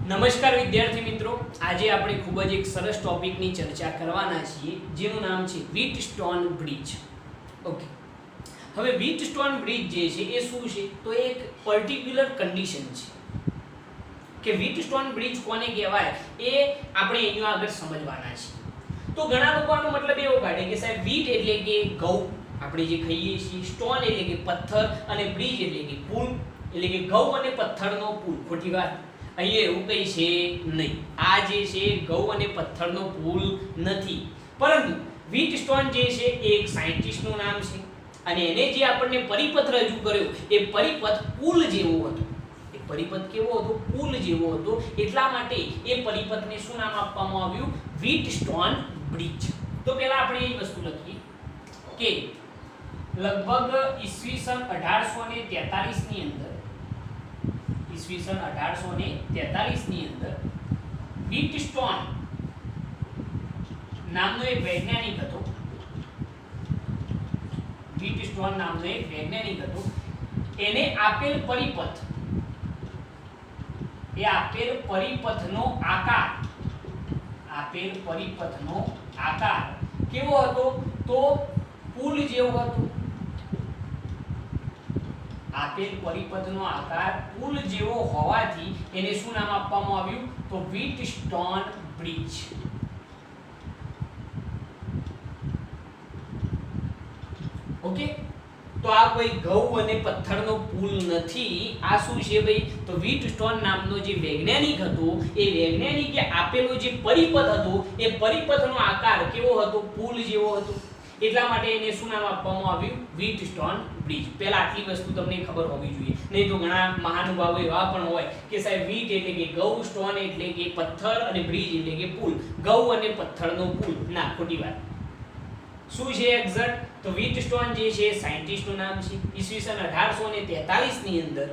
નમસ્કાર વિદ્યાર્થી મિત્રો, આજે આપણે ખૂબ જ એક સરસ ટોપિકની ચર્ચા કરવાના છીએ જેનું નામ છે વ્હીટસ્ટોન બ્રિજ. ઓકે, હવે વ્હીટસ્ટોન બ્રિજ જે છે એ શું છે તો એક પર્ટિક્યુલર કન્ડિશન છે કે વ્હીટસ્ટોન બ્રિજ કોને કહેવાય એ આપણે અહીંયા આગળ સમજવાના છે. તો ઘણા લોકો આનો મતલબ એવો કાઢે કે સાહેબ વ્હીટ એટલે કે ઘઉં આપણે જે ખાઈએ છીએ, સ્ટોન એટલે કે પથ્થર અને બ્રિજ એટલે કે પુલ, એટલે કે ઘઉં અને પથ્થરનો પુલ. ખોટી વાત, અહીંયા એવું કંઈ છે નહીં. આ જે છે ઘઉં અને પથ્થરનો પુલ નથી, પરંતુ વ્હીટસ્ટોન જે છે એ એક સાયન્ટિસ્ટનું નામ છે અને એને જે આપણને પરિપથ રજૂ કર્યો એ પરિપથ પુલ જેવો હતો. એ પરિપથ કેવો હતો? પુલ જેવો હતો. એટલા માટે એ પરિપથને શું નામ આપવામાં આવ્યું? Wheatstone bridge. તો પહેલા આપણે એ વસ્તુ લખીએ કે લગભગ ઈસવીસન 1843 ની અંદર ઈસવીસન 1843 ની અંદર વ્હીટસ્ટોન નામનો એક વૈજ્ઞાનિક હતો. વ્હીટસ્ટોન નામનો એક વૈજ્ઞાનિક હતો. એને આપેલ પરિપથ, એ આપેલ પરિપથનો આકાર કેવો હતો? તો પુલ જેવો હતો. આપેલ પરિપથનો આકાર પુલ જેવો હોવાથી એને શું નામ આપવામાં આવ્યું? તો વ્હીટસ્ટોન બ્રિજ. ઓકે, તો આ કોઈ ઘઉં અને પથ્થરનો પુલ નથી. આ શું છે ભાઈ? તો વ્હીટસ્ટોન નામનો જે વૈજ્ઞાનિક હતો એ વૈજ્ઞાનિકે આપેલો જે પરિપથ હતો એ પરિપથનો આકાર કેવો હતો? પુલ જેવો હતો. એટલા માટે એને શું નામ આપવામાં આવ્યું? Wheatstone bridge. પહેલા આટલી વસ્તુ તમને ખબર હોવી જોઈએ, નહીં તો ઘણા મહાનુભાવો એવા પણ હોય કે સાહેબ વ્હીટ એટલે કે ઘઉં, સ્ટોન એટલે કે પથ્થર અને બ્રિજ એટલે કે પુલ. ઘઉં અને પથ્થરનો પુલ. ના, ખોટી વાત. શું છે એક્ઝેક્ટ? તો વ્હીટસ્ટોન જે છે સાયન્ટિસ્ટનું નામ છે. ઈસવીસન 1843 ની અંદર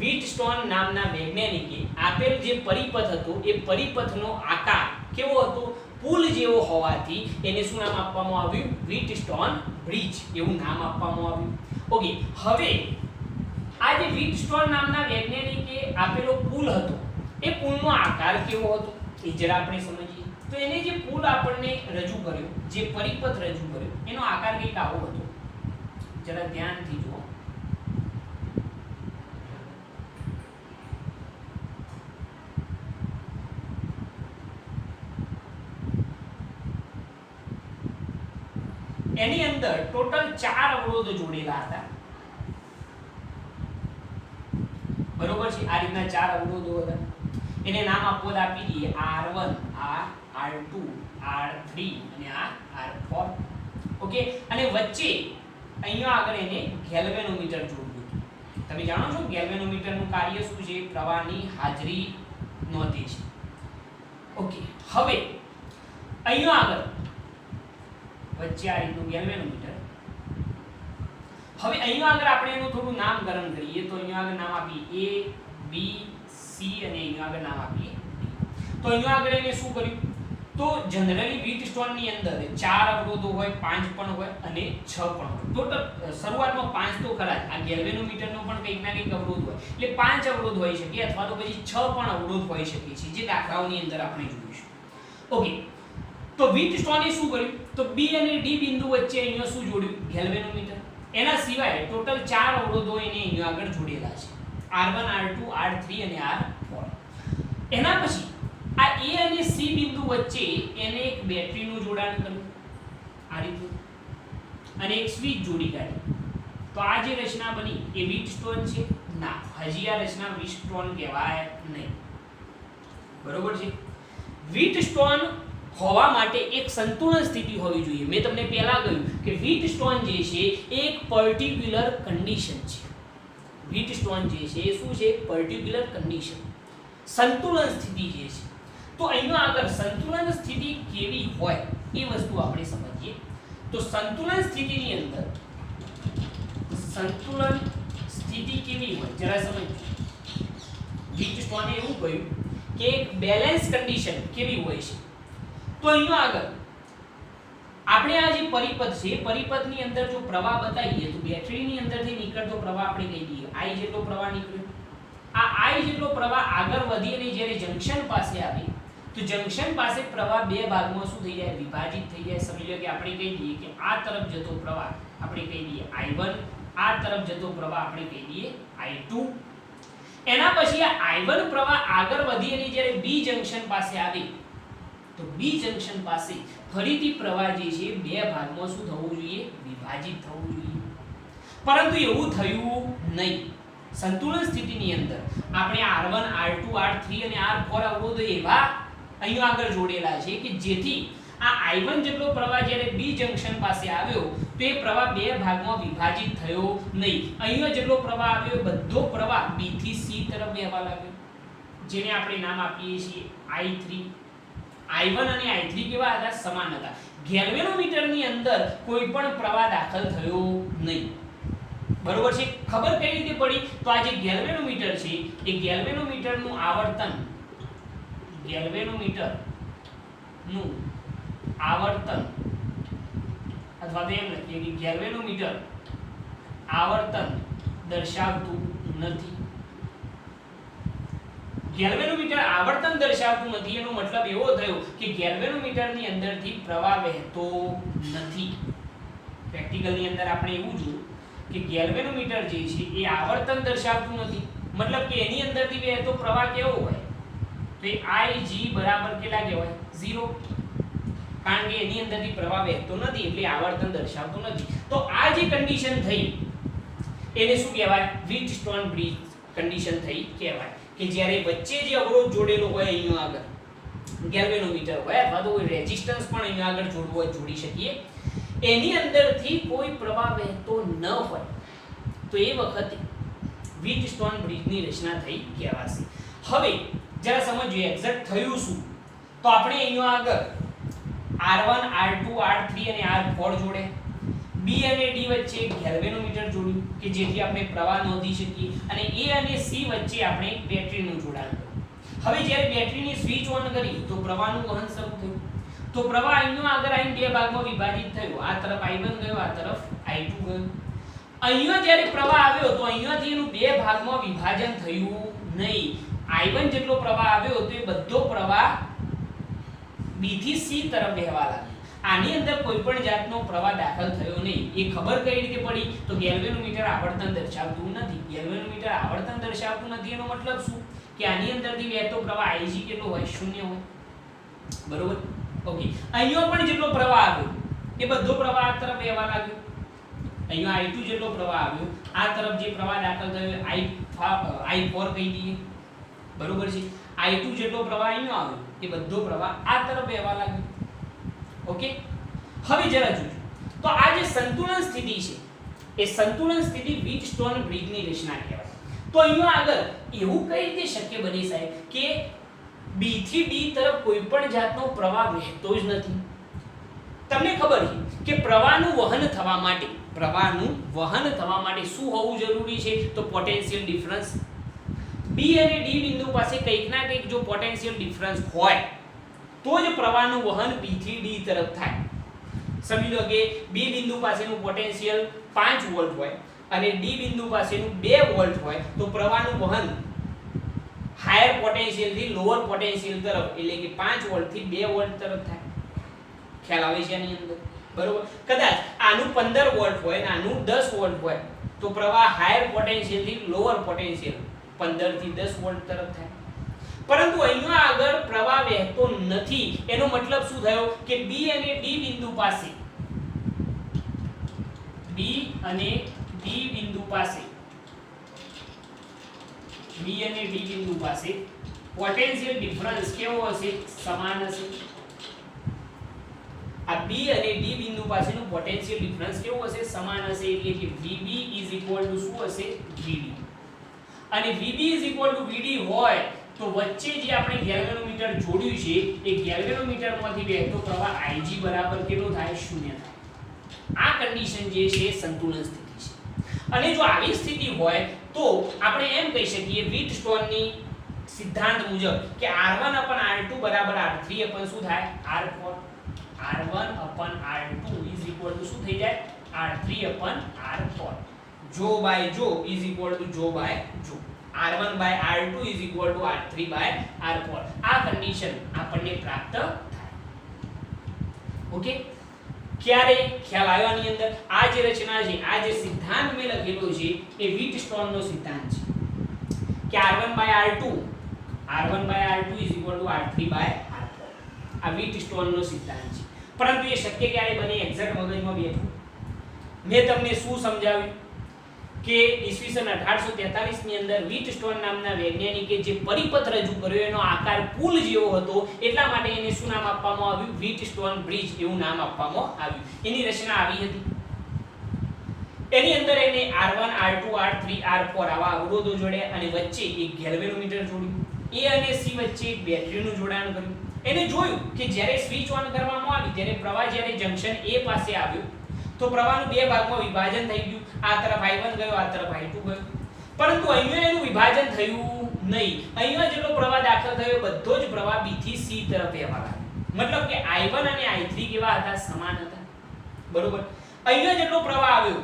વ્હીટસ્ટોન નામના વૈજ્ઞાનિકે આપેલ જે પરિપથ હતો એ પરિપથનો આકાર કેવો હતો? પુલ જેવો હોવાથી એને શું નામ આપવામાં આવ્યું? વ્હીટસ્ટોન બ્રિજ એવું નામ આપવામાં આવ્યું. ઓકે, હવે આ જે વ્હીટસ્ટોન નામના વૈજ્ઞાનિકે આપેલો પુલ હતો એ પુલનો આકાર કેવો હતો એ જરા આપણે સમજીએ. તો એને જે પુલ આપણને રજૂ કર્યો, જે પરિપથ રજૂ કર્યો, એનો આકાર કંઈક આવો હતો. જરા ધ્યાનથી જુઓ. એની અંદર ટોટલ 4 અવરોધો જોડેલા હતા. બરોબર છે? આ રીતના 4 અવરોધો હતા. એને નામ આપી દઈએ R1, R2, R3 અને R4. ઓકે, અને વચ્ચે અહીંયા આગળ એને ગેલ્વેનોમીટર જોડ્યું. તમે જાણો છો ગેલ્વેનોમીટરનું કાર્ય શું છે? પ્રવાહની હાજરી નોંધે છે. ઓકે, હવે અહીંયા આગળ વચ્ચે આ રીતનું ગેલ્વેનોમીટર. હવે અહીંયા આગળ આપણે એનું થોડું નામકરણ કરીએ. તો અહીંયા આગળ નામ આપીએ A, B, C અને અહીંયા આગળ નામ આપીએ D. તો અહીંયા આગળ એને શું કર્યું? તો જનરલી વ્હીટસ્ટોન ની અંદર 4 અવરોધો હોય, 5 પણ હોય અને 6 પણ હોય. ટોટલ શરૂઆતમાં 5 તો ખરા જ. આ ગેલ્વેનોમીટરનો પણ કંઈક ના કંઈક અવરોધ હોય, એટલે 5 અવરોધ હોઈ શકે અથવા તો પછી 6 પણ અવરોધ હોઈ શકે છે, જે દાખલાઓની અંદર આપણે જોઈશું. ઓકે, તો વ્હીટસ્ટોને શું કર્યું? તો B અને D બિંદુ વચ્ચે અહીંયા શું જોડ્યું? ગેલ્વેનોમીટર. એના સિવાય ટોટલ 4 અવરોધો એને અહીંયા આગળ જોડેલા છે. R1, R2, R3 અને R4. એના પછી આ A અને C બિંદુ વચ્ચે એને એક બેટરીનું જોડાણ કર્યું આ રીતનું, અને એક સ્વિચ જોડી કાઢી. તો આ જે રચના બની એ વ્હીટસ્ટોન છે? ના, હજી આ રચના વ્હીટસ્ટોન કહેવાય નહીં. બરોબર છે? વ્હીટસ્ટોન હોવા માટે એક સંતુલન સ્થિતિ હોવી જોઈએ. મેં તમને પહેલા કહ્યું કે વ્હીટસ્ટોન જે છે એક પર્ટિક્યુલર કન્ડિશન છે. વ્હીટસ્ટોન જે છે એ શું છે? પર્ટિક્યુલર કન્ડિશન, સંતુલન સ્થિતિ જે છે. તો અહીંયા આગળ સંતુલન સ્થિતિ કેવી હોય એ વસ્તુ આપણે સમજીએ. તો સંતુલન સ્થિતિની અંદર સંતુલન સ્થિતિ કેવી હોય જરા સમજો. વ્હીટસ્ટોને એવું કહ્યું કે એક બેલેન્સ કન્ડિશન કેવી હોય છે. તો અહીંયા આગળ આપણે આ જે પરિપથ છે, પરિપથની અંદર જો પ્રવાહ બતાવીએ તો બેટરીની અંદરથી નીકળતો પ્રવાહ આપણે કહી દઈએ I જેટલો પ્રવાહ નીકળ્યો. આ I જેટલો પ્રવાહ આગળ વધી અને જ્યારે જંકશન પાસે આવે તો જંકશન પાસે પ્રવાહ બે ભાગમાં શું થઈ જાય વિભાજિત થઈ જાય. સમજી લો કે આપણે કહી દઈએ કે આ તરફ જતો પ્રવાહ આપણે કહી દઈએ I1, આ તરફ જતો પ્રવાહ આપણે કહી દઈએ I2. એના પછી આ I1 પ્રવાહ આગળ વધી અને જ્યારે B જંકશન પાસે આવે તો B જંકશન પાસે ફરીથી પ્રવાહ જે છે બે ભાગમાં શું થવું જોઈએ વિભાજિત થવું જોઈએ. પરંતુ એવું થયું નહીં. સંતુલન સ્થિતિની અંદર આપણે R1, R2, R3 અને R4 અવરોધો એવા અહીં આગળ જોડેલા છે કે જેથી આ I1 જેટલો પ્રવાહ જ્યારે B જંકશન પાસે આવ્યો તો એ પ્રવાહ બે ભાગમાં વિભાજિત થયો નહીં. અહીંયા જેટલો પ્રવાહ આવ્યો બધો પ્રવાહ B થી C તરફ વહેવા લાગ્યો, જેને આપણે નામ આપીએ છીએ I3. I1 અને I3 કેવા હતા? સમાન હતા. ગેલ્વેનોમીટરની અંદર કોઈ પણ પ્રવાહ દાખલ થયો નહીં. બરોબર છે? ખબર કઈ રીતે પડી? તો આ જે ગેલ્વેનોમીટર છે એ ગેલ્વેનોમીટરનું આવર્તન અથવા તો એમ લખીએ કે ગેલ્વેનોમીટર આવર્તન દર્શાવતું નથી. ગેલ્વેનોમીટર આવર્તન દર્શાવતું નથી એનો મતલબ એવો થયો કે ગેલ્વેનોમીટરની અંદરથી પ્રવાહ વહેતો નથી. પ્રેક્ટિકલની અંદર આપણે એવું જોયું કે ગેલ્વેનોમીટર જે છે એ આવર્તન દર્શાવતું નથી, મતલબ કે એની અંદરથી વહેતો પ્રવાહ કેવો હોય તો એ Ig બરાબર કેટલા કહેવાય 0, કારણ કે એની અંદરથી પ્રવાહ વહેતો નથી એટલે આવર્તન દર્શાવતું નથી. તો આ જે કન્ડિશન થઈ એને શું કહેવાય? વ્હીટસ્ટોન બ્રિજ કન્ડિશન થઈ કહેવાય કે જ્યારે વચ્ચે જે અવરોધ જોડેલો હોય અહીંયા આગળ ગેલ્વેનોમીટર હોય અથવા તો કોઈ રેઝિસ્ટન્સ પણ અહીંયા આગળ જોડવું હોય જોડી શકીએ, એની અંદરથી કોઈ પ્રવાહ વહેતો ન હોય તો એ વખતે વ્હીટસ્ટોન બ્રિજની રચના થઈ કહેવાશે. હવે જરા સમજીએ એક્ઝેક્ટ થયું શું. તો આપણે અહીંયા આગળ R1, R2, R3 અને R4 જોડે, B અને D વચ્ચે ગેલ્વેનોમીટર જોડ્યું કે જેથી આપણે પ્રવાહ નોંધી શકીએ, અને A અને C વચ્ચે આપણે બેટરીનું જોડાણ કર્યું. હવે જ્યારે બેટરીની સ્વિચ ઓન કરી તો પ્રવાહનું વહન શરૂ થયું. તો પ્રવાહ અહીંયા આગળ આવીને બે ભાગમાં વિભાજિત થયો. આ તરફ I1 ગયો, આ તરફ I2 ગયો. અહીંયા જ્યારે પ્રવાહ આવ્યો તો અહીંયાથી એનું બે ભાગમાં વિભાજન થયું નહીં. I1 જેટલો પ્રવાહ આવ્યો તો એ બધો પ્રવાહ B થી C તરફ વહેવા લાગ્યો. આની અંદર કોઈ પણ જાતનો પ્રવાહ દાખલ થયો નહીં. એ ખબર કઈ રીતે પડી? તો ગેલ્વેનોમીટર આવર્તન દર્શાવતું નથી. ગેલ્વેનોમીટર આવર્તન દર્શાવતું નથી એનો મતલબ શું કે આની અંદરથી વહેતો પ્રવાહ Ig કેટલો હોય? 0 હોય. બરોબર? ઓકે. અહીંયા પણ જેટલો પ્રવાહ આવ્યો એ બધો પ્રવાહ આ તરફ વહેવા લાગ્યો. અહીંયા I2 જેટલો પ્રવાહ આવ્યો, આ તરફ જે પ્રવાહ દાખલ થયો I4 કહી દઈએ. બરોબર છે? I2 જેટલો પ્રવાહ અહીંયા આવ્યો એ બધો પ્રવાહ આ તરફ વહેવા લાગ્યો. ઓકે. હવે જરા જોજો તો આ જે સંતુલન સ્થિતિ છે એ સંતુલન સ્થિતિ વ્હીટસ્ટોન બ્રિજની રચના કહેવાય. તો અહીંયા આગળ એવું કઈ રીતે શક્ય બની સાહેબ કે B થી D તરફ કોઈ પણ જાતનો પ્રવાહ વહેતો જ નથી? તમને ખબર છે કે પ્રવાહનું વહન થવા માટે શું હોવું જરૂરી છે? તો પોટેન્શિયલ ડિફરન્સ. B અને D બિંદુ પાસે કંઈક ના કંઈક જો પોટેન્શિયલ ડિફરન્સ હોય તો જ પ્રવાહનું વહન B થી D તરફ થાય. સમજી લો કે B બિંદુ પાસેનું પોટેન્શિયલ 5 વોલ્ટ હોય અને D બિંદુ પાસેનું 2 વોલ્ટ હોય તો પ્રવાહનું વહન હાયર પોટેન્શિયલ થી લોઅર પોટેન્શિયલ તરફ એટલે કે 5 વોલ્ટ થી 2 વોલ્ટ તરફ થાય. ખ્યાલ આવે છે આની અંદર? બરોબર. કદાચ આનું 15 વોલ્ટ હોય અને આનું 10 વોલ્ટ હોય તો પ્રવાહ હાયર પોટેન્શિયલ થી લોઅર પોટેન્શિયલ 15 થી 10 વોલ્ટ તરફ થાય. પરંતુ અહીંયા આગળ પ્રવાહ વહેતો નથી એનો મતલબ શું થયો કે B અને D બિંદુ પાસે પોટેન્શિયલ ડિફરન્સ કેવો હશે? સમાન હશે. આ B અને D બિંદુ પાસેનું પોટેન્શિયલ ડિફરન્સ કેવો હશે? સમાન હશે. એટલે કે VB શું હશે? VD. અને VB VD હોય તો વચ્ચે જે આપણે ગેલ્વેનોમીટર જોડ્યું છે એ ગેલ્વેનોમીટરમાંથી વહેતો પ્રવાહ Ig બરાબર કેટલો થાય? 0 થાય. આ કન્ડિશન જે છે સંતુલન સ્થિતિ છે. અને જો આવી સ્થિતિ હોય તો આપણે એમ કહી શકીએ વ્હીટસ્ટોનની સિદ્ધાંત મુજબ કે R1/R2 બરાબર R3 अपन શું થાય? R4. R1/R2 શું થઈ જાય? R3/R4. જો બાય જો જો બાય જો. R1 by R2 is equal to R3 by R4 આ કન્ડિશન આપણને પ્રાપ્ત થાય. ઓકે, ક્યારે ખ્યાલ આવ્યો આની અંદર? આ જે રચના છે, આ જે સિદ્ધાંત મેં લખેલો છે એ વ્હીટસ્ટોન નો સિદ્ધાંત છે કે R1 by R2 is equal to R3 by R4 આ વ્હીટસ્ટોન નો સિદ્ધાંત છે. પરંતુ એ શક્ય ક્યારે બને? એક્ઝેક્ટ મગજમાં બેઠું. મેં તમને શું સમજાવ્યું કે ઈસવીસન 1843 ની અંદર વ્હીટસ્ટોન નામના વૈજ્ઞાનિકે જે પરિપથ રજૂ કર્યો એનો આકાર પુલ જેવો હતો, એટલા માટે એને શું નામ આપવામાં આવ્યું? વ્હીટસ્ટોન બ્રિજ એવું નામ આપવામાં આવ્યું. એની રચના આવી હતી. એની અંદર એને R1 R2 R3 R4 આવા અવરોધો જોડ્યા અને વચ્ચે એક ગેલ્વેનોમીટર જોડ્યું. A અને C વચ્ચે એક બેટરીનું જોડાણ કર્યું. એને જોયું કે જ્યારે સ્વિચ ઓન કરવામાં આવી ત્યારે પ્રવાહ જ્યારે જંકશન A પાસે આવ્યો તો પ્રવાહનું બે ભાગમાં વિભાજન થઈ ગયું. આ તરફ I1 ગયો, આ તરફ I2 ગયો. પરંતુ અહીંયા એનું વિભાજન થયું નહીં. અહીંયા જેટલો પ્રવાહ દાખલ થયો બધો જ પ્રવાહ B થી C તરફ વહેવા લાગ્યો. મતલબ કે I1 અને I3 કેવા હતા? સમાન હતા. બરોબર. અહીંયા જેટલો પ્રવાહ આવ્યો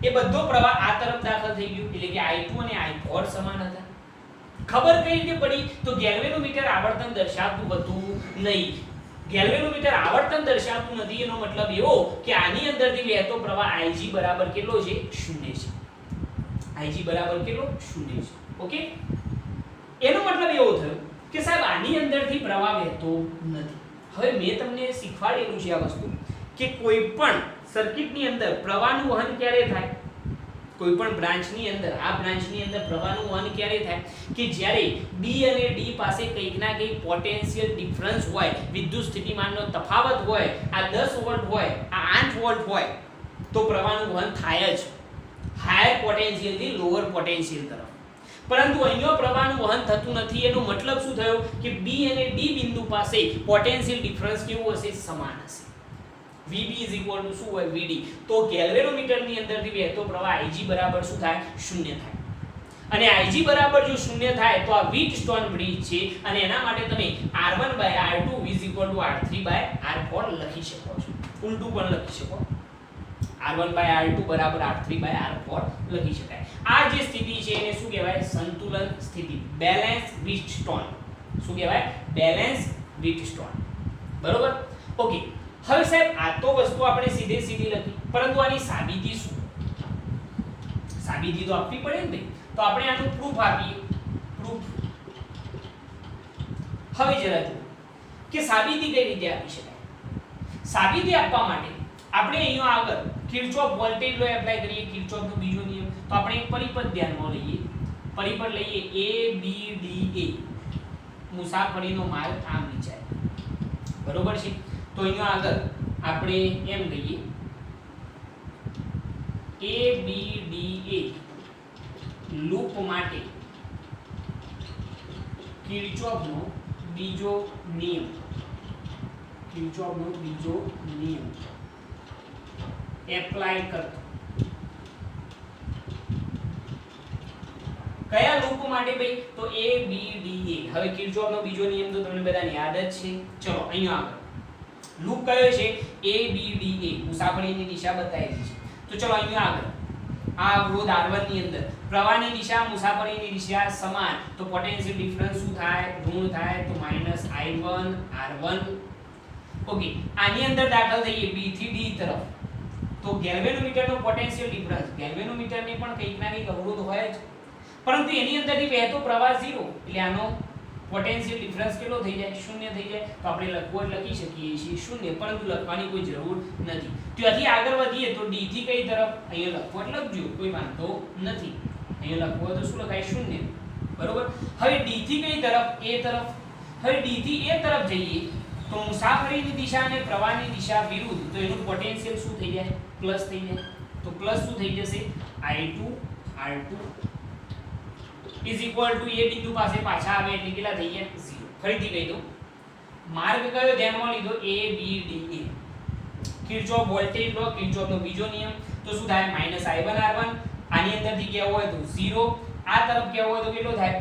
એ બધો પ્રવાહ આ તરફ દાખલ થઈ ગયો, એટલે કે I2 અને I4 સમાન હતા. ખબર કઈ રીતે પડી? તો ગેલ્વેનોમીટર આવર્તન દર્શાવતું હતું નહીં. ગેલ્વેનોમીટર આવર્તન દર્શાવતું નથી એનો મતલબ એવો કે આની અંદરથી વહેતો પ્રવાહ Ig બરાબર કેટલો છે? 0 છે. Ig બરાબર કેટલો? 0 છે. ઓકે, એનો મતલબ એવો થયો કે સાહેબ આની અંદરથી પ્રવાહ વહેતો નથી. હવે મેં તમને શીખવાડેલું છે આ વસ્તુ કે કોઈ પણ સર્કિટની અંદર પ્રવાહનું વહન ક્યારે થાય? કોઈ પણ બ્રાન્ચની અંદર, આ બ્રાન્ચની અંદર પ્રવાહનું વહન ક્યારે થાય? કે જ્યારે B અને D પાસે કંઈક ના કંઈક પોટેન્શિયલ ડિફરન્સ હોય, વિદ્યુત સ્થિતિમાનનો તફાવત હોય. આ 10 વોલ્ટ હોય, આ 8 વોલ્ટ હોય તો પ્રવાહનું વહન થાય જ હાયર પોટેન્શિયલ થી લોઅર પોટેન્શિયલ તરફ. પરંતુ અહીંયા પ્રવાહનું વહન થતું નથી. એનો મતલબ શું થયો કે B અને D બિંદુ પાસે પોટેન્શિયલ ડિફરન્સ કેવું હશે? સમાન હશે. VB is equal to શું હોય? VD. તો ગેલ્વેનોમીટરની અંદરથી વહેતો પ્રવાહ Ig બરાબર શું થાય? 0 થાય. અને Ig બરાબર જો 0 થાય તો આ વ્હીટસ્ટોન બ્રિજ છે અને એના માટે તમે R1 by R2 is equal to R3 by R4 લખી શકો છો. ઉલટું પણ લખી શકો. R1 by R2 બરાબર R3 by R4 લખી શકાય. આ જે સ્થિતિ છે એને શું કહેવાય? સંતુલન સ્થિતિ, બેલેન્સ વ્હીટસ્ટોન. શું કહેવાય? Balance Wheatstone. બરોબર? ઓકે, હવે સાહેબ આ તો વસ્તુ આપણે સીધે સીધી લખી, પરંતુ આની સાબિતી શું? સાબિતી તો આપવી પડે ને ભાઈ. તો આપણે આનું પ્રૂફ આપીએ. પ્રૂફ હવે જરા જુઓ કે સાબિતી કઈ રીતે આપી શકાય. સાબિતી આપવા માટે આપણે અહીંયા આગળ કિર્ચોફ વોલ્ટેજ લો એપ્લાય કરીએ, કિર્ચોફનો બીજો નિયમ. તો આપણે એક પરિપથ ધ્યાનમાં લઈએ. પરિપથ લઈએ ABDA. મુસાફરીનો માર્ગ આમ વિચાર. બરોબર છે? તો અહીંયા આગળ આપણે એમ લઈએ ABDA લૂપ માટે કિર્ચોફનો બીજો નિયમ. કિર્ચોફનો બીજો નિયમ એપ્લાય કરતો. કયા લૂપ માટે ભાઈ? તો ABDA. હવે કિર્ચોફનો બીજો નિયમ તો તમને બધાને યાદ જ છે. ચલો અહીંયા આગળ લૂપ કયો છે? ABDA. મુસાફરીની દિશા બતાવેલી છે. તો ચલો અહીંયા આગળ આ અવરોધ R1 ની અંદર પ્રવાહની દિશા, મુસાફરીની દિશા સમાન, તો પોટેન્શિયલ ડિફરન્સ શું થાય? ઋણ થાય. તો -I1 R1. ઓકે, આની અંદર દાખલ થઈએ B થી D તરફ. તો ગેલ્વેનોમીટરનો પોટેન્શિયલ ડિફરન્સ, ગેલ્વેનોમીટરની પણ કંઈક ના કંઈક અવરોધ હોય જ, પરંતુ એની અંદરથી વહેતો પ્રવાહ 0, એટલે આનો પોટેન્શિયલ ડિફરન્સ કેટલો થઈ જાય? 0 થઈ જાય. તો આપણે લખવું લખી શકીએ છીએ 0, પરંતુ લખવાની કોઈ જરૂર નથી. ત્યાંથી આગળ વધીએ તો D થી કઈ તરફ? અહીંયા લખવું લખજો, કોઈ વાંધો નથી. અહીંયા લખવું હોય તો શું લખાય? 0. બરોબર? હવે D થી કઈ તરફ? A તરફ. હવે D થી A તરફ જઈએ તો મુસાફરીની દિશા અને પ્રવાહની દિશા વિરુદ્ધ, તો એનું પોટેન્શિયલ શું થઈ જાય? પ્લસ થઈ જાય. તો પ્લસ શું થઈ જશે? I2 R2 is equal to A બિંદુ પાસે પાછા આવે એટલે કેટલા થઈ ગયા? 0. ફરીથી કહી દઉં, માર્ગ કયો ધ્યાનમાં લીધો? ABDA. કિર્ચોફ વોલ્ટેજ લો, કિર્ચોફનો બીજો નિયમ. તો શું થાય? -I1 R1. આની અંદરથી કેવું હોય તો 0, આ તરફ કેવું હોય તો કેટલો થાય?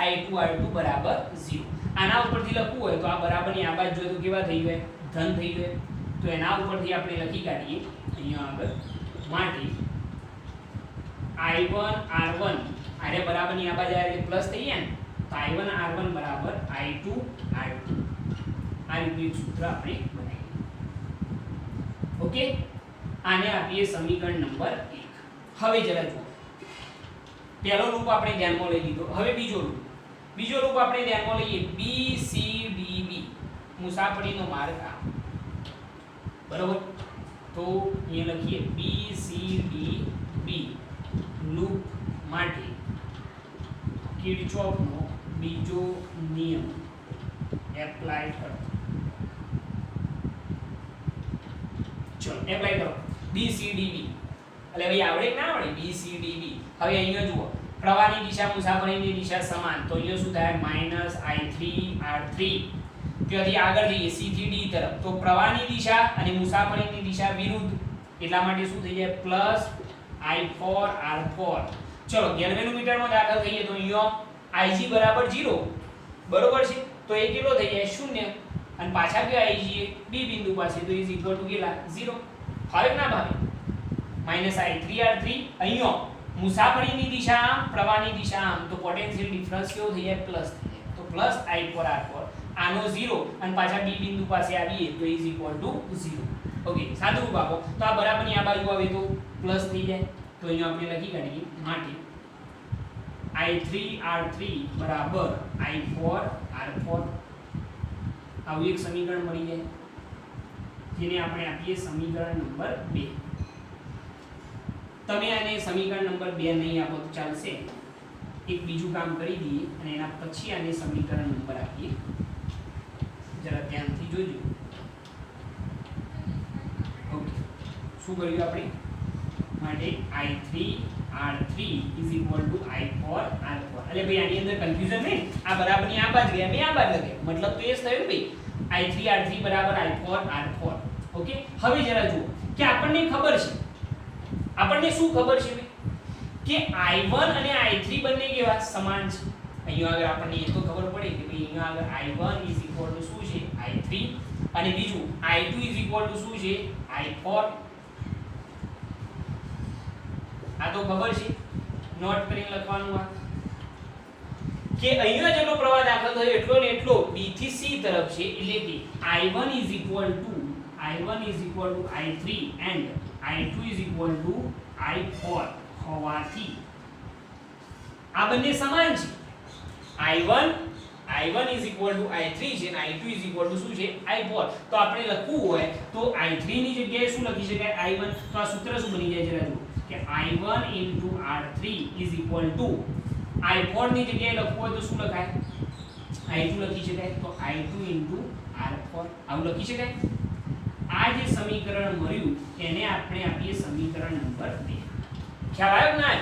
+I2 R2 બરાબર 0. આના ઉપરથી લખવું હોય તો આ બરાબરની આ બાજુ જોઈએ તો કેવા થઈ જાય? ધન થઈ જાય. તો એના ઉપરથી આપણે લખી કાઢીએ અહીંયા આગળ માટે I1 R1 આને બરાબર ની આ બાજુ આવે એટલે પ્લસ થઈ ગયા ને, તો I1 R1 બરાબર I2 R2. આ રીતનું એક સૂત્ર આપણે બનાવીએ. ઓકે, આને આપીએ સમીકરણ નંબર 1. હવે જરા જુઓ, પહેલો લૂપ આપણે ધ્યાનમાં લઈ લીધો. હવે બીજો લૂપ આપણે ધ્યાનમાં લઈએ. B C D B મુસાફરીનો માર્ગ આ, બરોબર. તો અહીંયા લખીએ B C D B loop માટે કિર્ચોફનો બીજો નિયમ એપ્લાય કરો. ચલો એપ્લાય કરો. B C D B એટલે ભાઈ આવડે કે ના આવડે? B C D B. હવે અહીંયા જુઓ, પ્રવાહની દિશા મુસાફરીની દિશા સમાન, તો અહીંયા શું થાય? -I3 R3. ત્યાંથી આગળ જઈએ C થી D તરફ, તો પ્રવાહની દિશા અને મુસાફરીની દિશા વિરુદ્ધ, એટલા માટે શું થઈ જાય? +I4 R4. ચલો ગેલ્વેનોમીટરમાં દાખલ થઈએ તો અહીંયા Ig બરાબર 0, બરોબર છે. તો એ કેટલો થઈ જાય? 0. અને પાછા ગયો Ig એ B બિંદુ પાસે, તો ઇઝ ઇક્વલ ટુ કેટલા? 0. ભાવે કે ના ભાવે? -I3 R3. અહીંયા મુસાફરીની દિશા આમ, પ્રવાહની દિશા આમ, તો પોટેન્શિયલ ડિફરન્સ કેવો થઈ જાય? પ્લસ થઈ જાય. તો +I4 R4. આનો 0 અને પાછા B બિંદુ પાસે આવીએ તો ઇઝ ઇક્વલ ટુ 0. ઓકે, સાદું રૂપ આપો તો આ બરાબરની આ બાજુ આવે તો પ્લસ થઈ જાય. તો અહીંયા આપણે લખી કાઢીએ માટે I3 R3 બરાબર I4 R4. આવું એક સમીકરણ મળી જાય, જેને આપણે આપીએ સમીકરણ નંબર 2. તમે આને સમીકરણ નંબર 2 નહીં આપો તો ચાલશે. એક બીજું કામ કરી દઈએ અને એના પછી આને સમીકરણ નંબર આપીએ. જરા ધ્યાનથી જોજો. ઓકે, શું કર્યું આપણે? માટે I3 R3 I4 R4. એટલે ભાઈ આની અંદર કન્ફ્યુઝન નહીં, આ બરાબરની આ બાજુ ગયા, મેં આ બાજુ લખ્યા, મતલબ તો એ જ થયું ભાઈ. I3 R3 બરાબર I4 R4. ઓકે, હવે જરા જુઓ કે આપણને ખબર છે, આપણને શું ખબર છે કે I1 અને I3 બંને કેવા? સમાન છે. અહીંયા આગળ આપણને એ તો ખબર પડે કે ભાઈ અહીંયા આગળ I1 શું છે? I3. અને બીજું I2 શું છે? I4. આ તો ખબર છે, નોટ કરીને લખવાનું આ કે અહીંયા જેટલો પ્રવાહ દાખલ થયો એટલો ને એટલો B થી C તરફ છે, એટલે કે I1 I3 and I2 I4 હોવાથી આ બંને સમાન છે. I1 I3 છે અને I2 શું છે? I4. તો આપણે લખવું હોય તો I3 ની જગ્યાએ શું લખી શકાય? I1. તો આ સૂત્ર શું બની જાય? જરા જુઓ કે I1 R3 I4 ની જગ્યાએ લખવું હોય તો શું લખાય? I2 લખી શકાય. તો I2 R4 આવું લખી શકાય. આ જે સમીકરણ મળ્યું એને આપણે આપીએ સમીકરણ નંબર 2. ખ્યાલ આવ્યો ના?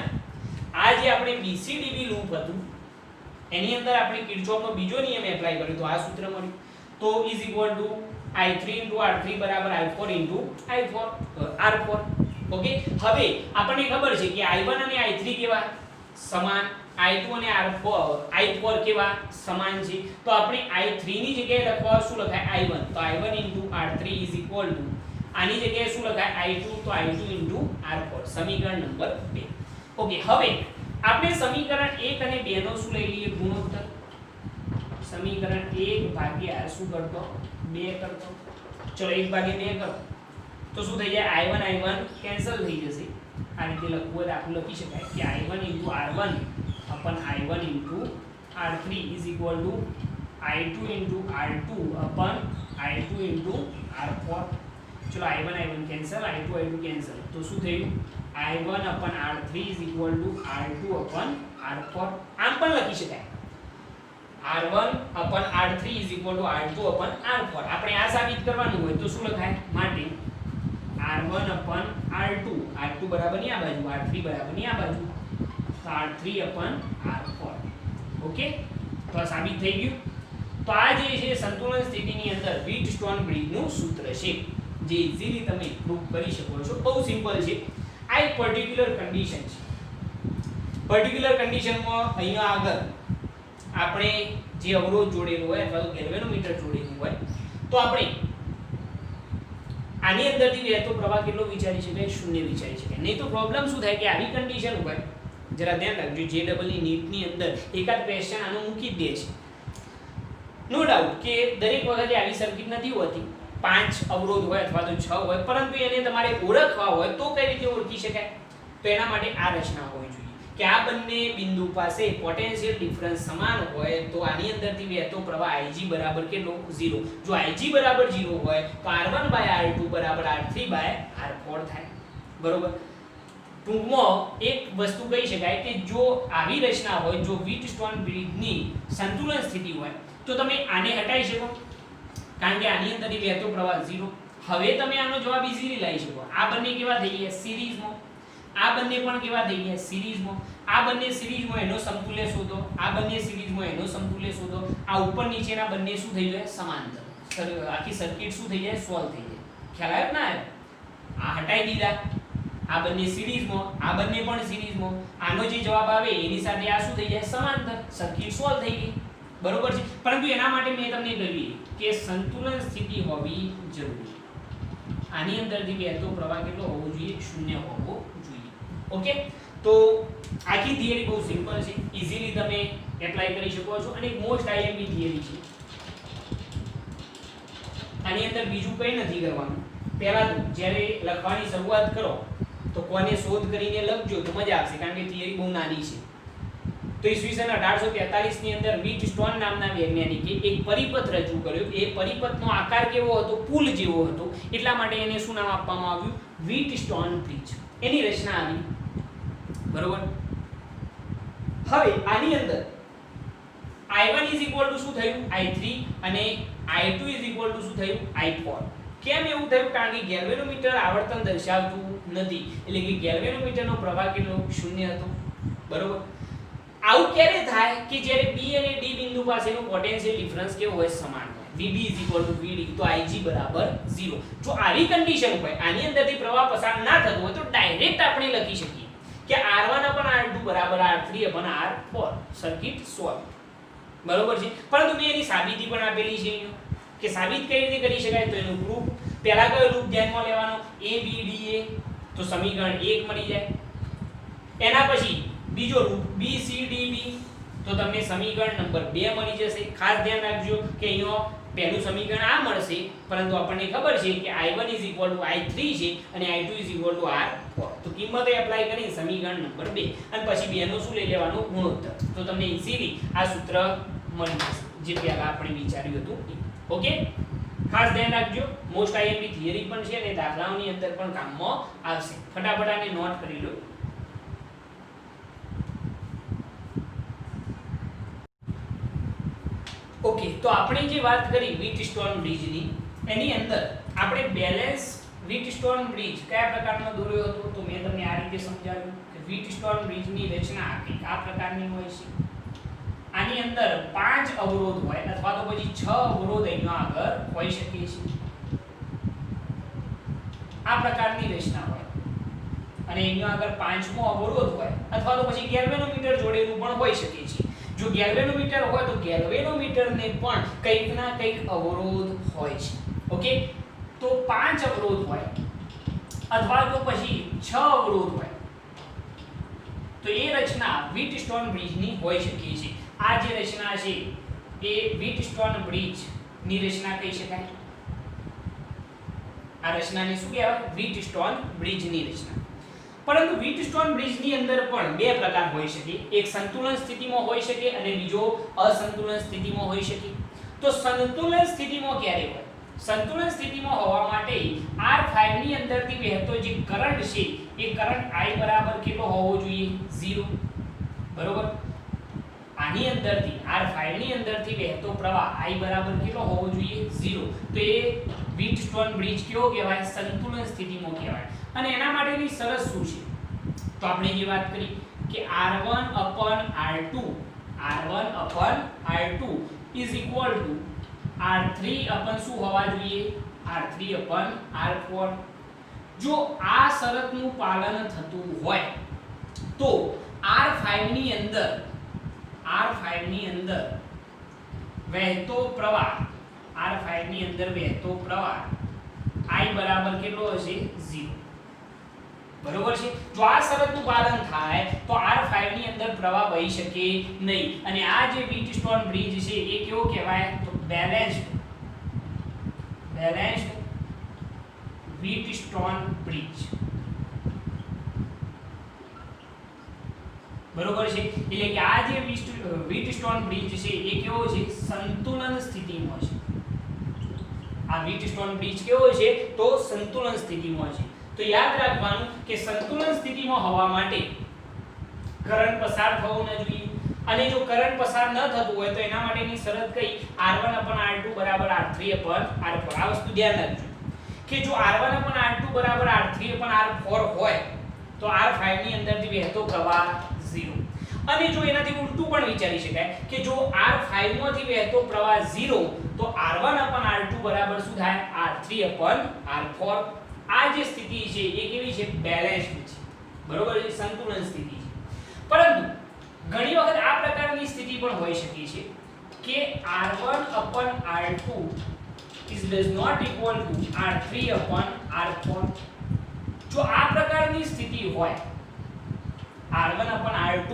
આ જે આપણે BCDB લૂપ હતું એની અંદર આપણે કિર્ચોફનો બીજો નિયમ એપ્લાય કર્યો તો આ સૂત્ર મળ્યું. તો is equal to I3 R3 બરાબર I4 R4. ઓકે, હવે આપણને ખબર છે કે I1 અને I3 કેવા? સમાન. I2 અને I4 કેવા? સમાન છે. તો આપણે I3 ની જગ્યાએ લખવા શું લખાય? I1. તો I1 R3 is equal to આની જગ્યાએ શું લખાય? I2. તો I2 R4. સમીકરણ નંબર 2. ઓકે, હવે આપણે સમીકરણ 1 અને 2 નો શું લઈ લઈએ? ગુણોત્તર. સમીકરણ 1 ભાગ્યા શું કરતો? 2 કરતો. ચલો 1 ભાગ્યા 2 કરો તો શું થઈ જાય? I1 કેન્સલ થઈ જશે. આ રીતે લખવું હોય તો આપણે લખી શકાય કે I1 R1 upon I1 R3 is equal to I2 R2 upon I2 R4. ચલો I1 કેન્સલ, I2 કેન્સલ, તો શું થયું? I1 upon R3 is equal to R2 upon R4. આમ પણ લખી શકાય R1 upon R3 is equal to R2 upon R4. આપણે આ સાબિત કરવાનું હોય તો શું લખાય? માટે R1 upon R2 બરાબર ની આ બાજુ, R3 બરાબર ની આ બાજુ, તો R3 upon R4. ઓકે, તો આ સાબિત થઈ ગયું. તો આ જે છે સંતુલન સ્થિતિની અંદર વ્હીટસ્ટોન બ્રિજનું સૂત્ર છે, જે ઇઝીલી તમે પ્રૂવ કરી શકો છો. બહુ સિમ્પલ છે. આ એક પર્ટિક્યુલર કન્ડિશન છે. પર્ટિક્યુલર કન્ડિશનમાં અહીંયા આગળ આપણે જે અવરોધ જોડેલો હોય અથવા તો ગેલ્વેનોમીટર જોડેલું હોય તો આપણે આની અંદરથી વહેતો પ્રવાહ કેટલો વિચારી શકાય? 0 વિચારી શકાય. નહીં તો પ્રોબ્લેમ શું થાય કે આવી કન્ડિશન ઉપર જરા ધ્યાન રાખજો, જે ડબલ ની નીટની અંદર એકાદ ક્વેશ્ચન આનું મૂકી જ દે છે. નો ડાઉટ કે દરેક વખતે આવી સર્કિટ નથી હોતી, 5 અવરોધ હોય અથવા તો 6 હોય, પરંતુ એને તમારે ઓળખવા હોય તો કઈ રીતે ઓળખી શકાય? તો એના માટે આ રચના હોવી જોઈએ કે આ બંને બિંદુ પાસે પોટેન્શિયલ ડિફરન્સ સમાન હોય તો આની અંદરથી વહેતો પ્રવાહ Ig બરાબર કેટલો? 0. જો Ig બરાબર 0 હોય તો R1/R2 બરાબર R3/R4 થાય. બરોબર. ટૂંકમાં એક વસ્તુ કહી શકાય કે જો આવી રચના હોય, જો વ્હીટસ્ટોન બ્રિજની સંતુલન સ્થિતિ હોય તો તમે આને હટાવી શકો, કારણ કે આની અંદરથી વહેતો પ્રવાહ 0. હવે તમે આનો જવાબ ઈઝીલી લઈ શકો. આ બંને કેવા થઈ ગયા? સિરીઝમાં. આ બંને પણ કેવા થઈ ગયા? સિરીઝમાં. આ બંને સિરીઝમાં એનો સમતુલ્ય શોધો, આ બંને સિરીઝમાં એનો સમતુલ્ય શોધો. આ ઉપર નીચેના બંને શું થઈ જાય? સમાંતર. આખી સર્કિટ શું થઈ જાય? સોલ્વ થઈ જાય. ખ્યાલ આવ્યો ના આવ્યો? આ હટાઈ દીધા, આ બંને સિરીઝમાં, આ બંને પણ સિરીઝમાં. આનો જે જવાબ આવે એની સાથે આ શું થઈ જાય? સમાંતર. સર્કિટ સોલ્વ થઈ ગઈ. બરોબર છે. પરંતુ એના માટે મેં તમને કહ્યું કે સંતુલન સ્થિતિ હોવી જરૂરી. આની અંદરથી વહેતો પ્રવાહ કેટલો હોવો જોઈએ? 0 હોવો જોઈએ. ઓકે, તો આખી થિયરી બહુ સિમ્પલ છે, ઈઝીલી તમે એપ્લાય કરી શકો છો અને મોસ્ટ આઈએમપી થિયરી છે. આની અંદર બીજું કંઈ નથી કરવાનું. પહેલા તો જ્યારે લખવાની શરૂઆત કરો તો કોને શોધ કરીને લખજો તો મજા આવશે, કારણ કે થિયરી બહુ નાની છે. તો ઈસવીસન 1843 ની અંદર વ્હીટસ્ટોન નામના વૈજ્ઞાનિકે એક પરિપથ રજૂ કર્યો. એ પરિપથનો આકાર કેવો હતો? પુલ જેવો હતો. એટલા માટે એને શું નામ આપવામાં આવ્યું? Wheatstone bridge. એની રચના આવી. બરોબર. હવે આની અંદર I1 શું થયું? I3 અને I2 શું થયું? I4. કેમ એવું થયું? કારણ કે ગેલ્વેનોમીટર આવર્તન દર્શાવતું નથી, એટલે કે ગેલ્વેનોમીટરનો પ્રવાહ કેટલો? 0 હતો. બરોબર. આવું ક્યારે થાય કે જ્યારે B અને D બિંદુ પાસેનો પોટેન્શિયલ ડિફરન્સ કેવો હોય? સમાન હોય. VB VD તો Ig બરાબર 0. જો આવી કન્ડિશન હોય, આની અંદરથી પ્રવાહ પસાર ના થતો હોય તો ડાયરેક્ટ આપણે લખી શકીએ કે R1/R2 બરાબર R3/R4. Circuit solve. બરોબર છે. પરંતુ મેં એની સાબિતી પણ આપેલી છે કે સાબિત કઈ રીતે કરી શકાય. તો એનું પ્રૂફ પહેલા કયો લૂપ ધ્યાનમાં લેવાનો? ABDA. તો સમીકરણ 1 મળી જાય. એના પછી બીજો લૂપ BCDB, તો તમને સમીકરણ નંબર 2 મળી જશે. ખાસ ધ્યાન રાખજો કે અહીંયા પહેલું સમીકરણ આ મળશે, પરંતુ આપણને ખબર છે કે I1 I3 છે અને I2 R4. તો કિંમતો એપ્લાય કરીને સમીકરણ નંબર 2 અને પછી 2 નો શું લઈ લેવાનો? ગુણોત્તર. તો તમને ઈઝીલી આ સૂત્ર મળી જશે જે પહેલા આપણે વિચાર્યું હતું. ઓકે, ખાસ ધ્યાન રાખજો. મોસ્ટ આઈએમપી થિયરી પણ છે અને દાખલાઓની અંદર પણ કામમાં આવશે. ફટાફટ આને નોટ કરી લો. ઓકે, તો આપણે જે વાત કરી વ્હીટસ્ટોન બ્રિજની, એની અંદર આપણે બેલેન્સ વ્હીટસ્ટોન બ્રિજ કયા પ્રકારનો દોર્યો હતો? તો મેં તમને આ રીતે સમજાવ્યું કે વ્હીટસ્ટોન બ્રિજની રચના કંઈક આ પ્રકારની હોય છે. આની અંદર 5 અવરોધ હોય અથવા તો પછી 6 અવરોધ અહીંયા આગળ હોઈ શકે છે. આ પ્રકારની રચના હોય અને અહીંયા આગળ 5મો અવરોધ હોય અથવા તો પછી ગેલ્વેનોમીટર જોડેલું પણ હોઈ શકે છે. જો ગેલ્વેનોમીટર હોય તો ગેલ્વેનોમીટરને પણ કંઈક ના કંઈક અવરોધ હોય છે. ઓકે, તો 5 અવરોધ હોય અથવા તો પછી 6 અવરોધ હોય તો એ રચના વ્હીટસ્ટોન બ્રિજની હોઈ શકે છે. આ જે રચના છે એ વ્હીટસ્ટોન બ્રિજની રચના કહી શકાય. આ રચનાને શું કહેવાય? વ્હીટસ્ટોન બ્રિજની રચના. પરંતુ વ્હીટસ્ટોન બ્રિજની અંદર પણ બે પ્રકાર હોઈ શકે. એક સંતુલન સ્થિતિમાં હોઈ શકે અને બીજો અસંતુલન સ્થિતિમાં હોઈ શકે. તો સંતુલન સ્થિતિમાં ક્યારે હોય? સંતુલન સ્થિતિમાં હોવા માટે R5 ની અંદરથી વહેતો જે કરંટ છે એ કરંટ I બરાબર કેટલો હોવો જોઈએ? 0. બરોબર. આની અંદરથી R5 ની અંદરથી વહેતો પ્રવાહ I બરાબર કેટલો હોવો જોઈએ? 0. તો એ વ્હીટસ્ટોન બ્રિજ કેવો કહેવાય? સંતુલન સ્થિતિમાં કહેવાય. અને એના માટેની શરત શું છે? તો આપણે જે વાત કરી કે R1/R2 is equal to R3 શું હોવા જોઈએ? R3/R4. જો આ શરતનું પાલન થતું હોય તો R5 ની અંદર વહેતો પ્રવાહ I બરાબર કેટલો હશે 0. બરોબર છે. જો આ શરતનું પાલન થાય તો R5 ની અંદર પ્રવાહ વહી શકે નહીં અને આ જે વ્હીટસ્ટોન બ્રિજ છે એ કેવો કહેવાય તો બેલેન્સ્ડ વ્હીટસ્ટોન બ્રિજ. બરોબર છે. એટલે કે આ જે વ્હીટસ્ટોન બ્રિજ છે એ કેવો છે સંતુલન સ્થિતિમાં છે. આ વ્હીટસ્ટોન બ્રિજ કેવો છે તો સંતુલન સ્થિતિમાં છે. તો યાદ રાખવાનું કે સંતુલન સ્થિતિમાં હોવા માટે કરંટ પસાર થવો ન જોઈએ અને જો કરંટ પસાર ન થતું હોય તો એના માટેની શરત કઈ R1/R2 = R3/R4. આ વસ્તુ ધ્યાન રાખજો કે જો R1/R2 = R3/R4 હોય તો R5 ની અંદરથી વહેતો પ્રવાહ 0 અને જો એનાથી ઉલટું પણ વિચારી શકાય કે જો R5 માંથી વહેતો પ્રવાહ 0 તો R1/R2 બરાબર શું થાય R3/R4. આ જે સ્થિતિ છે એ કેવી છે બેલેન્સ્ડ છે. બરોબર છે સંતુલન સ્થિતિ છે. પરંતુ ઘણી વખત આ પ્રકારની સ્થિતિ પણ હોઈ શકે છે કે R1/R2 does not equal to R3/R4. જો આ પ્રકારની સ્થિતિ હોય R1/R2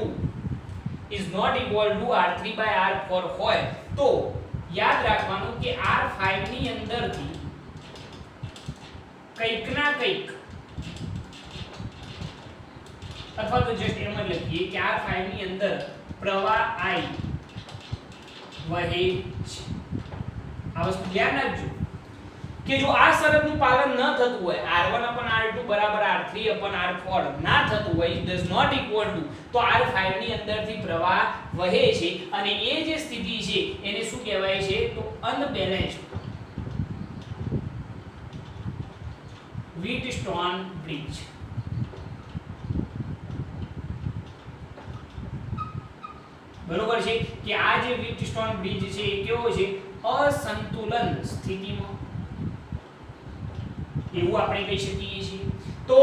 is not equal to R3/R4 હોય તો યાદ રાખવાનું કે R5 ની અંદરથી કંઈક ના કંઈક અથવા તો જસ્ટ એમ જ લખીએ કે R5 ની અંદર પ્રવાહ I વહે છે. આ વસ્તુ ધ્યાન રાખજો કે જો આ શરતનું પાલન ન થતું હોય R1/R2 = R3/R4 ના થતું હોય does not equal to તો R5 ની અંદરથી પ્રવાહ વહે છે અને એ જે સ્થિતિ છે એને શું કહેવાય છે તો અનબેલેન્સ્ડ વ્હીટસ્ટોન બ્રિજ. બરોબર છે કે આ જે વ્હીટસ્ટોન બ્રિજ છે એ કેવો છે અસંતુલન સ્થિતિમાં એવું આપણે કહી શકીએ છીએ. તો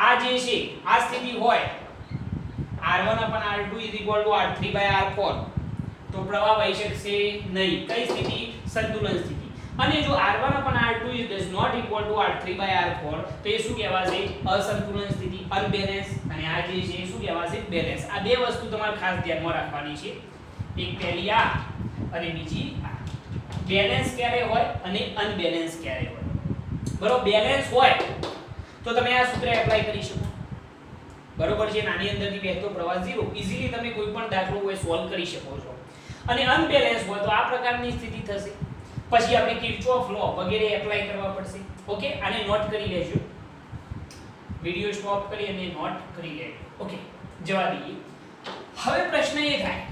આ જે છે આ સ્થિતિ હોય R1/R2 = R3/R4 તો પ્રવાહ વહી શકશે નહીં. કઈ સ્થિતિ સંતુલન સ્થિતિ. અને જો R1/R2 does not equal to R3/R4 તો એ શું કહેવાશે અસંતુલન સ્થિતિ અનબેલેન્સ અને આ જે છે શું કહેવાશે બેલેન્સ. આ બે વસ્તુ તમારે ખાસ ધ્યાનમાં રાખવાની છે. એક પહેલી આ અને બીજી આ. બેલેન્સ ક્યારે હોય અને અનબેલેન્સ ક્યારે હોય. બરોબર બેલેન્સ હોય તો તમે આ સૂત્ર એપ્લાય કરી શકો. બરોબર છે. નાની અંદરથી વહેતો પ્રવાહ 0 ઈઝીલી તમે કોઈ પણ દાખલો હોય સોલ્વ કરી શકો છો. અને અનબેલેન્સ હોય તો આ પ્રકારની સ્થિતિ થશે. પછી આપણે કિર્ચોફ લો વગેરે એપ્લાય કરવા પડશે. ઓકે આને નોટ કરી લેજો. વિડિયો સ્ટોપ કરી અને નોટ કરી લેજો. ઓકે જવા દઈએ. હવે પ્રશ્ન એ થાય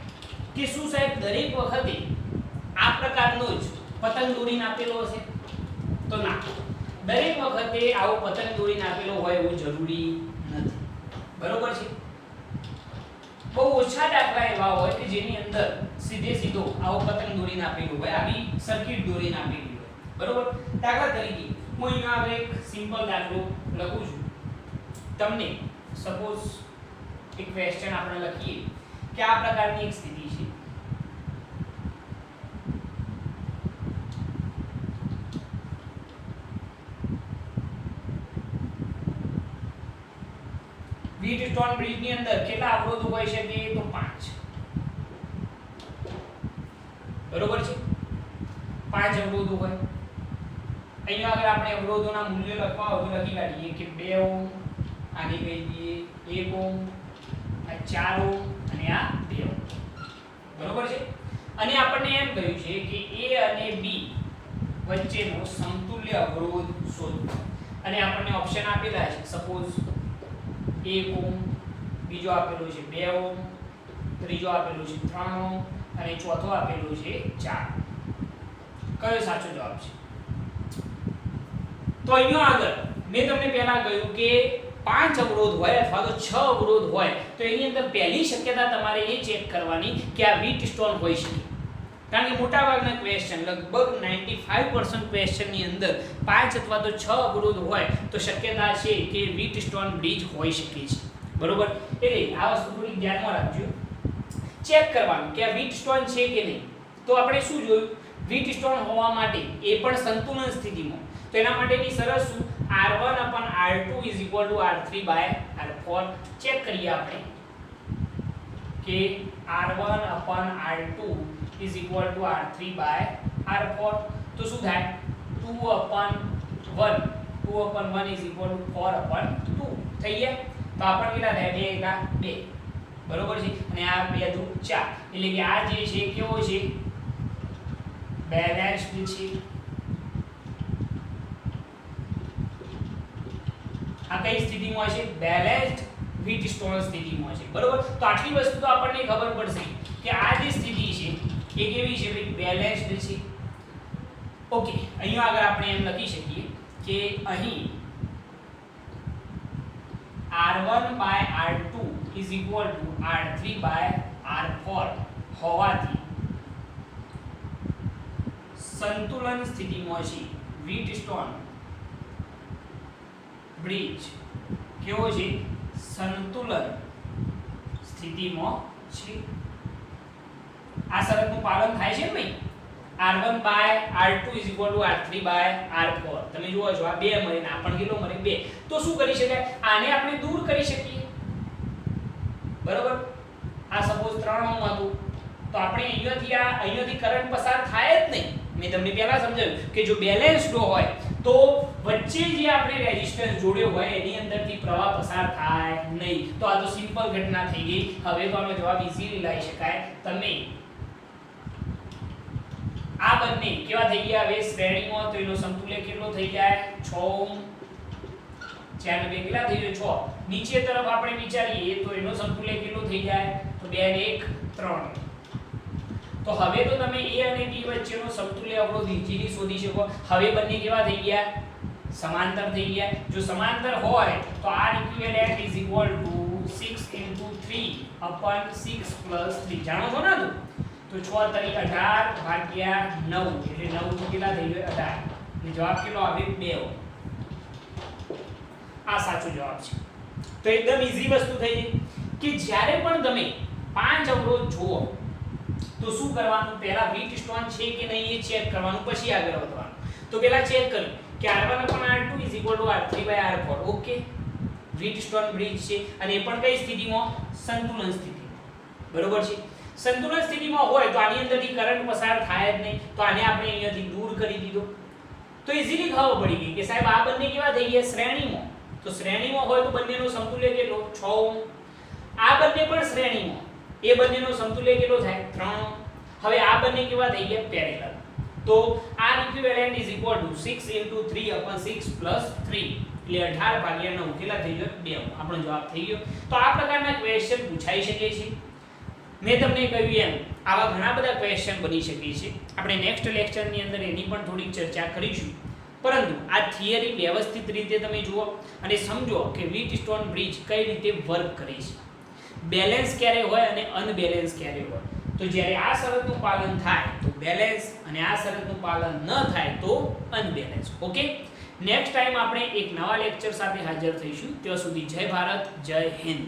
કે શું સાહેબ દરેક વખતે આ પ્રકારનો જ પતંગ દોરીને આપેલો હશે તો ના. દરેક વખતે આવો પતંગ દોરીને આપેલો હોય એવું જરૂરી નથી. બરોબર છે. બહુ ઓછા દાખલા એવા હોય કે જેની અંદર સીધે સીધો આવો પતંગ દોરીને આપેલું હોય આવી સર્કિટ દોરીને આપેલી હોય. બરોબર. દાખલા તરીકે હું અહીંયા આગળ એક સિમ્પલ દાખલો લખું છું. તમને સપોઝ એક ક્વેશ્ચન આપણે લખીએ કે આ પ્રકારની એક સ્થિતિ છે. વ્હીટસ્ટોન બ્રિજ ની અંદર કેટલા અવરોધો હોઈ શકે તો 5. બરોબર છે. 5 અવરોધો હોય. અહીંયા આગળ આપણે અવરોધોના મૂલ્યો લખવા હોય તો લખી કાઢીએ કે 2 ઓહ્મ આને કહી દઈએ 1 ઓહ્મ આ 4 ઓહ્મ અને આ 2 ઓહ્મ. બરોબર છે. અને આપણને એમ કહ્યું છે કે A અને B વચ્ચેનો સમતુલ્ય અવરોધ શોધો અને આપણને ઓપ્શન આપેલા છે. સપોઝ 1 ઓહ્મ, બીજો આપેલો છે 2 ઓહ્મ, ત્રીજો આપેલો છે 3 ઓહ્મ અને ચોથો આપેલો છે 4. કયો સાચો જવાબ છે? તો અહીંયા આગળ મેં તમને પહેલા કહ્યું કે 5 અવરોધ હોય અથવા તો 6 અવરોધ હોય તો એની અંદર પહેલી શક્યતા તમારે એ ચેક કરવાની કે આ વ્હીટસ્ટોન હોઈ શકે. કારણ કે મોટાભાગના ક્વેશ્ચન લગભગ 95% ક્વેશ્ચનની અંદર 5 અથવા તો 6 અવરોધ હોય તો શક્યતા છે કે વ્હીટસ્ટોન બ્રિજ હોઈ શકે છે. બરોબર. એટલે આ વસ્તુ થોડી ધ્યાનમાં રાખજો. ચેક કરવાનું કે આ વ્હીટસ્ટોન છે કે નહીં. તો આપણે શું જોયું વ્હીટસ્ટોન હોવા માટે એ પણ સંતુલન સ્થિતિમાં તો એના માટેની શરત શું r1/r2 r3/r4 ચેક કરીએ આપણે કે r1/r2 r3/r4 તો શું થાય 2/1 4/2 થઈ ગયા તો આપણને કેટલા થાય 2 બરોબર છે અને આ 2 દુ 4 એટલે કે આ જે છે કેવો છે બેલેન્સ્ડ છે આ કઈ સ્થિતિમાં છે બેલેન્સ્ડ વ્હીટસ્ટોન સ્થિતિમાં છે બરોબર તો આટલી વસ્તુ તો આપણને ખબર પડશે કે આ જે સ્થિતિ છે એ કેવી છે ભાઈ બેલેન્સ્ડ છે ઓકે અહીંયા આગળ આપણે એમ લખી શકીએ કે અહીં r1/r2 r3/r4 હોવાથી સંતુલન સ્થિતિમાં છે વ્હીટસ્ટોન બ્રિજ કેવો છે સંતુલન સ્થિતિમાં છે આ શરતનું પાલન થાય છે ને ભાઈ r1/r2 r3/r4 તમે જુઓ છો આ 2 મળીને આપણને કેટલો મળે 2 તો શું કરી શકાય આને આપણે દૂર કરી શકીએ બરોબર આ સપોઝ 3 ઓહમ હતું તો આપણે અહીંયાથી કરંટ પસાર થાય જ નહીં મેં તમને પહેલા સમજાવ્યું કે જો બેલેન્સ્ડ હોય તો વચ્ચે જે આપણે રેઝિસ્ટન્સ જોડ્યો હોય એની અંદરથી પ્રવાહ પસાર થાય નહીં તો આ તો સિમ્પલ ઘટના થઈ ગઈ હવે તો આનો જવાબ ઈઝીલી લઈ શકાય તમે આ બંને કેવા થઈ ગયા હવે શ્રેણીમાં તો એનો સમતુલ્ય કેટલો થઈ જાય 6 ઓહમ 4 ને 2 કેટલા થઈ જાય 6 નીચે તરફ આપણે વિચારીએ તો એનો સમતુલ્ય કેટલો થઈ જાય તો 2 ને 1 3 તો હવે તો તમે a અને b વચ્ચેનો સમતુલ્ય અવરોધ ઈઝીલી શોધી શકો હવે બંને કેવા થઈ ગયા સમાંતર થઈ ગયા જો સમાંતર હોય તો r ઇક્વિવેલેન્ટ 6 * 3/6 + 3 જાણો છો ને તો 6 તરી 18 ભાગ્યા 9 એટલે 9 તો કેટલા થઈ ગયો 18 એટલે જવાબ કેટલો આવે 2 આ સાચો જવાબ છે તો એકદમ ઈઝી વસ્તુ થઈ ગઈ કે જ્યારે પણ તમે 5 અવરોધ જુઓ તો શું કરવાનું પહેલા વ્હીટસ્ટોન છે કે નહીં એ ચેક કરવાનું પછી આગળ વધવાનું તો પહેલા ચેક કર્યું કે r1/r2 r3/r4 okay Wheatstone bridge છે અને એ પણ કઈ સ્થિતિમાં સંતુલન સ્થિતિ બરોબર છે સંતુલન સ્થિતિમાં હોય તો આની અંદરથી કરંટ પસાર થાય જ નહીં તો આને આપણે અહીંયાથી દૂર કરી દીધો તો ઈઝીલી ખબર પડી ગઈ કે સાહેબ આ બંને કેવા થઈ ગયા શ્રેણીમાં તો શ્રેણીમાં હોય તો બંનેનો સમતુલ્ય કેટલો 6 ઓહમ આ બંને પણ શ્રેણીમાં એ બંનેનો સમતુલ્ય કેટલો થાય 3 હવે આ બંને કેવા થઈ ગયા પેરેલલ તો r ઇક્વિવેલેન્ટ 6 * 3/6 + 3 એટલે 18 ભાગ્યા 9 કેટલા થઈ ગયો 2 આપણો જવાબ થઈ ગયો તો આ પ્રકારના ક્વેશ્ચન પૂછાઈ શકે છે મેં તમને કહ્યું એમ આવા ઘણા બધા ક્વેશ્ચન બની શકે છે આપણે નેક્સ્ટ લેક્ચરની અંદર એની પણ થોડીક ચર્ચા કરીશું પરંતુ આ થિયરી વ્યવસ્થિત રીતે તમે જુઓ અને સમજો કે વ્હીટસ્ટોન બ્રિજ કઈ રીતે વર્ક કરે છે બેલેન્સ ક્યારે હોય અને અનબેલેન્સ ક્યારે હોય તો જ્યારે આ શરતનું પાલન થાય તો બેલેન્સ અને આ શરતનું પાલન ન થાય તો અનબેલેન્સ ઓકે નેક્સ્ટ ટાઈમ આપણે એક નવા લેક્ચર સાથે હાજર થઈશું ત્યાં સુધી જય ભારત જય હિન્દ